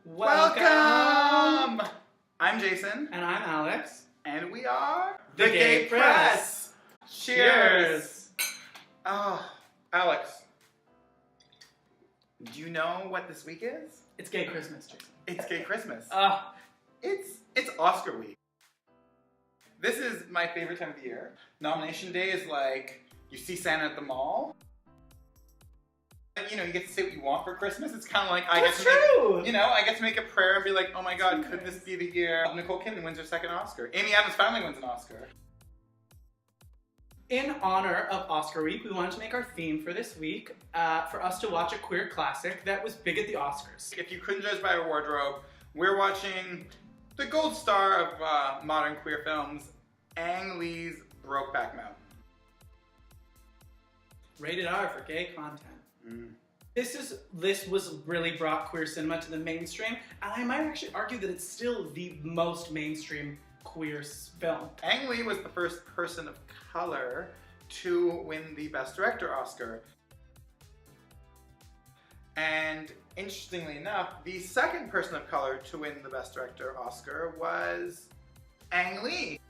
Welcome! I'm Jason. And I'm Alex. And we are The Gay Press. Cheers! Oh, Alex. Do you know what this week is? It's Gay Christmas, Jason. It's Gay Christmas. Uh, It's Oscar week. This is my favorite time of the year. Nomination day is like, you see Santa at the mall. You know, you get to say what you want for Christmas. It's kind of like, I get to make a prayer and be like, oh my God, could this be the year Nicole Kidman wins her second Oscar? Amy Adams finally wins an Oscar. in honor of Oscar week, we wanted to make our theme for this week for us to watch a queer classic that was big at the Oscars. If you couldn't judge by a wardrobe, we're watching the gold star of modern queer films, Ang Lee's Brokeback Mountain. Rated R for gay content. This was really brought queer cinema to the mainstream, and I might actually argue that it's still the most mainstream queer film. Ang Lee was the first person of color to win the Best Director Oscar. And interestingly enough, the second person of color to win the Best Director Oscar was Ang Lee.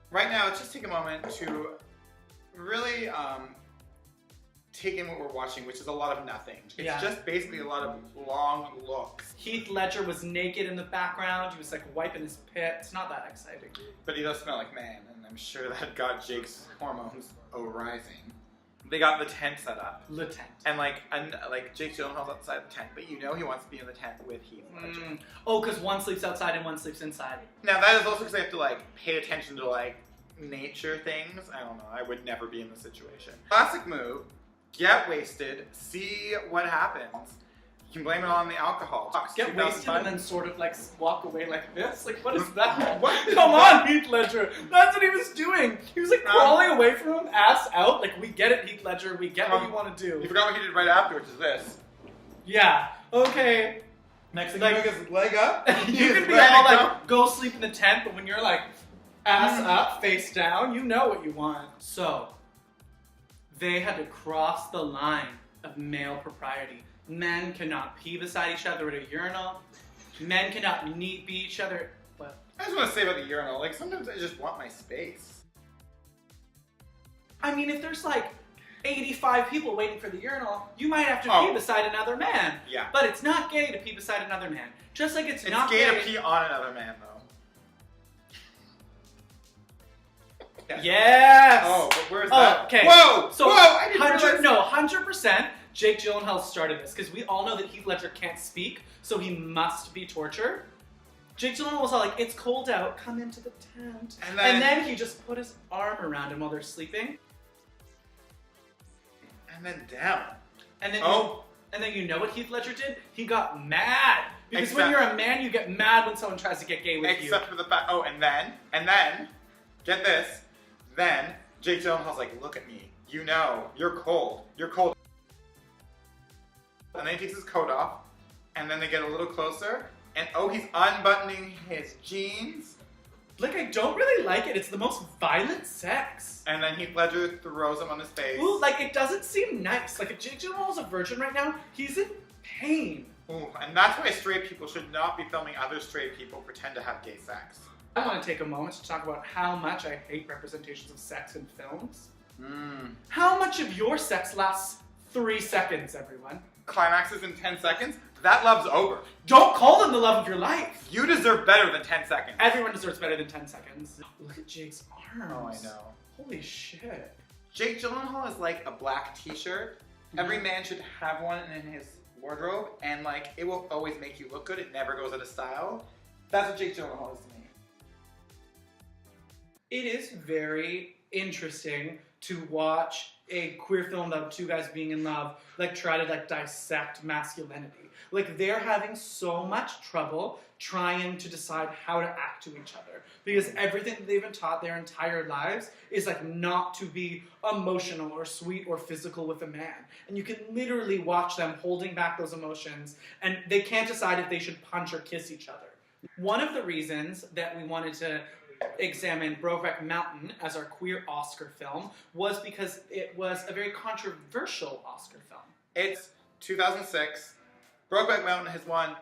Right now, let's just take a moment to really take in what we're watching, which is a lot of nothing. It's just basically a lot of long looks. Heath Ledger was naked in the background. He was like wiping his pit. It's not that exciting. But he does smell like man, and I'm sure that got Jake's hormones rising. They got the tent set up. The tent. And Jake Gyllenhaal's outside the tent, but you know he wants to be in the tent with Heath Ledger. Oh, because one sleeps outside and one sleeps inside. Now that is also because they have to pay attention to nature things. I don't know. I would never be in this situation. Classic move. Get wasted. See what happens. You can blame it on the alcohol. Get wasted and then sort of walk away like this? What is that? What? Come on, Heath Ledger. That's what he was doing. He was crawling away from him, ass out. We get it, Heath Ledger. We get what you want to do. You forgot what he did right afterwards is this. Yeah. Okay. Next thing you do is leg up. You can be all go sleep in the tent, but when you're ass up, face down, you know what you want. So, they had to cross the line of male propriety. Men cannot pee beside each other at a urinal. Men cannot be each other. What? I just want to say about the urinal, sometimes I just want my space. I mean, if there's 85 people waiting for the urinal, you might have to pee beside another man. Yeah. But it's not gay to pee beside another man. Just like it's not gay to pee on another man, though. Yes! Oh, but where's that? Okay. Whoa! So, I didn't realize. 100% Jake Gyllenhaal started this, because we all know that Heath Ledger can't speak, so he must be tortured. Jake Gyllenhaal was all it's cold out, come into the tent. And then he just put his arm around him while they're sleeping. And then down. And then you know what Heath Ledger did? He got mad. Because when you're a man, you get mad when someone tries to get gay with you. Except for the fact, and then, get this, then Jake Gyllenhaal's look at me. You know, you're cold. You're cold. And then he takes his coat off, and then they get a little closer, and he's unbuttoning his jeans. I don't really like it. It's the most violent sex. And then Heath Ledger throws him on his face. Ooh, it doesn't seem nice. If Jake Gyllenhaal's a virgin right now, he's in pain. Ooh, and that's why straight people should not be filming other straight people pretend to have gay sex. I want to take a moment to talk about how much I hate representations of sex in films. How much of your sex lasts 3 seconds, everyone? Climaxes in 10 seconds? That love's over. Don't call them the love of your life. You deserve better than 10 seconds. Everyone deserves better than 10 seconds. Look at Jake's arms. Oh, I know. Holy shit. Jake Gyllenhaal is like a black t-shirt. Every man should have one in his wardrobe, and it will always make you look good. It never goes out of style. That's what Jake Gyllenhaal is to me. It is very interesting to watch a queer film about two guys being in love, try to dissect masculinity. They're having so much trouble trying to decide how to act to each other, because everything that they've been taught their entire lives is not to be emotional or sweet or physical with a man. And you can literally watch them holding back those emotions, and they can't decide if they should punch or kiss each other. One of the reasons that we wanted to examine Brokeback Mountain as our queer Oscar film was because it was a very controversial Oscar film. It's 2006. Brokeback Mountain has won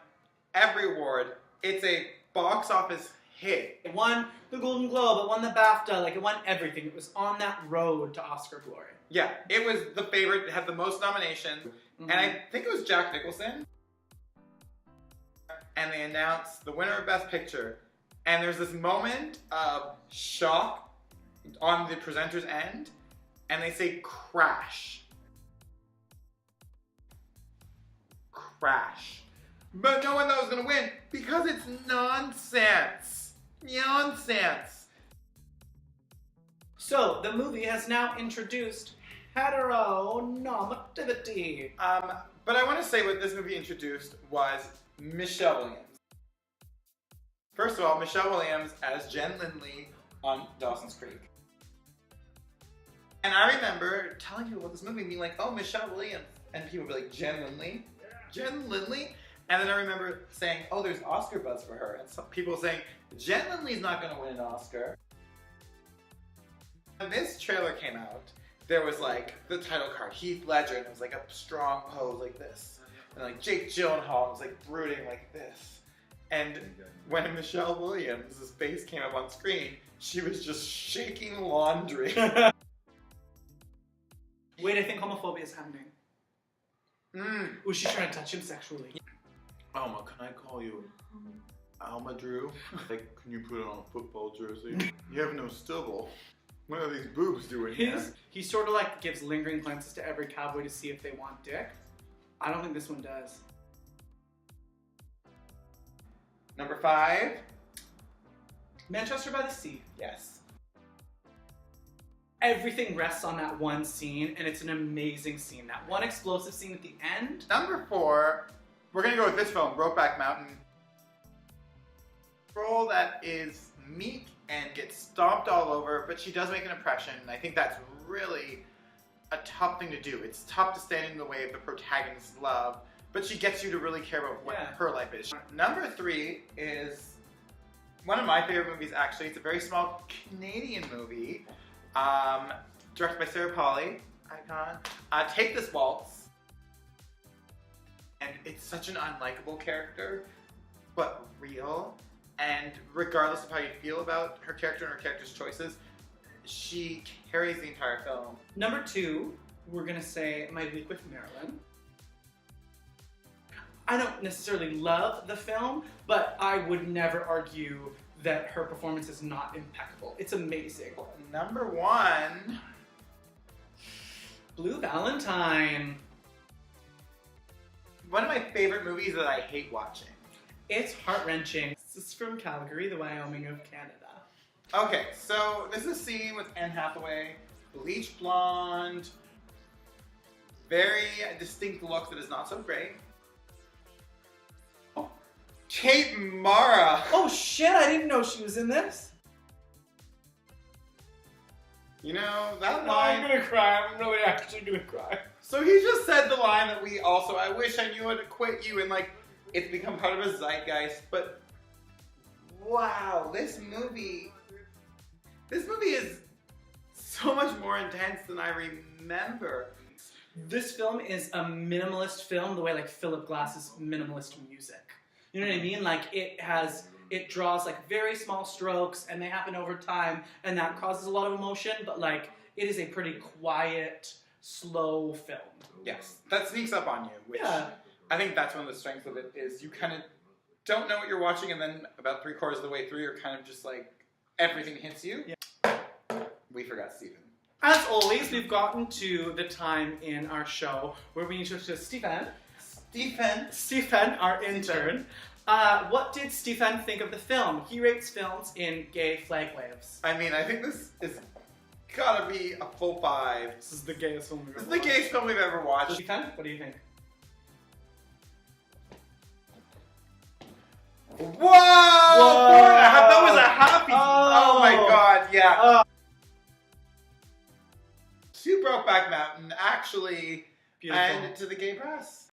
every award. It's a box office hit. It won the Golden Globe, it won the BAFTA, like it won everything. It was on that road to Oscar glory. Yeah, it was the favorite. It had the most nominations. And I think it was Jack Nicholson. And they announced the winner of Best Picture. And there's this moment of shock on the presenter's end. And they say crash. Crash. But no one thought it was going to win because it's nonsense. Nonsense. So, the movie has now introduced heteronormativity. But I want to say what this movie introduced was Michelle Williams. First of all, Michelle Williams as Jen Lindley on Dawson's Creek. And I remember telling people about this movie and being like, oh, Michelle Williams. And people would be like, Jen Lindley? Jen Lindley? And then I remember saying, oh, there's Oscar buzz for her. And some people saying, Jen Lindley's not going to win an Oscar. When this trailer came out, there was like the title card, Heath Ledger, and it was like a strong pose like this. And like Jake Gyllenhaal was like brooding like this. And when Michelle Williams' face came up on screen, she was just shaking laundry. Wait, I think homophobia is happening. Was she trying to touch him sexually? Alma, can I call you Alma Drew? Like, can you put on a football jersey? You have no stubble. What are these boobs doing here? He sort of like gives lingering glances to every cowboy to see if they want dick. I don't think this one does. Number 5. Manchester by the Sea. Yes. Everything rests on that one scene, and it's an amazing scene. That one explosive scene at the end. Number 4, we're gonna go with this film, Brokeback Mountain. Role that is meek and gets stomped all over, but she does make an impression, and I think that's really a tough thing to do. It's tough to stand in the way of the protagonist's love, but she gets you to really care about what her life is. Number 3 is one of my favorite movies, actually. It's a very small Canadian movie, directed by Sarah Polley, icon. Take This Waltz. And it's such an unlikable character, but real. And regardless of how you feel about her character and her character's choices, she carries the entire film. Number 2, we're gonna say My Week with Marilyn. I don't necessarily love the film, but I would never argue that her performance is not impeccable. It's amazing. Number 1, Blue Valentine. one of my favorite movies that I hate watching. It's heart-wrenching. This is from Calgary, the Wyoming of Canada. Okay, so this is a scene with Anne Hathaway, bleach blonde, very distinct look that is not so great. Oh, Kate Mara. Oh shit, I didn't know she was in this. You know, that I'm line. gonna cry, I'm really actually gonna cry. So he just said the line that we also, I wish I knew how to quit you, and like, it's become part of a zeitgeist, but wow, this movie is so much more intense than I remember. This film is a minimalist film, the way like Philip Glass's minimalist music. You know what I mean? Like it draws like very small strokes and they happen over time and that causes a lot of emotion, but like it is a pretty quiet, slow film. Yes, that sneaks up on you, which I think that's one of the strengths of it is you kind of don't know what you're watching and then about 3/4 of the way through you're kind of just like, everything hits you. Yeah. We forgot Stephen. As always, we've gotten to the time in our show where we introduce Stephen, our intern. What did Stephen think of the film? He rates films in gay flag waves. I mean, I think this is gotta be a full 5. This is the gayest film we've ever watched. This is the gayest film we've ever watched. Stephen, what do you think? Whoa! 4.5. That was a happy. Oh my god, yeah. To Brokeback Mountain, actually, Beautiful. and to the gay press.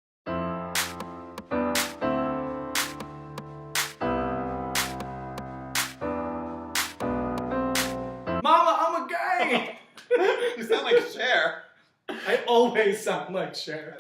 Mama, I'm a gay! You sound like Cher. I always sound like Cher.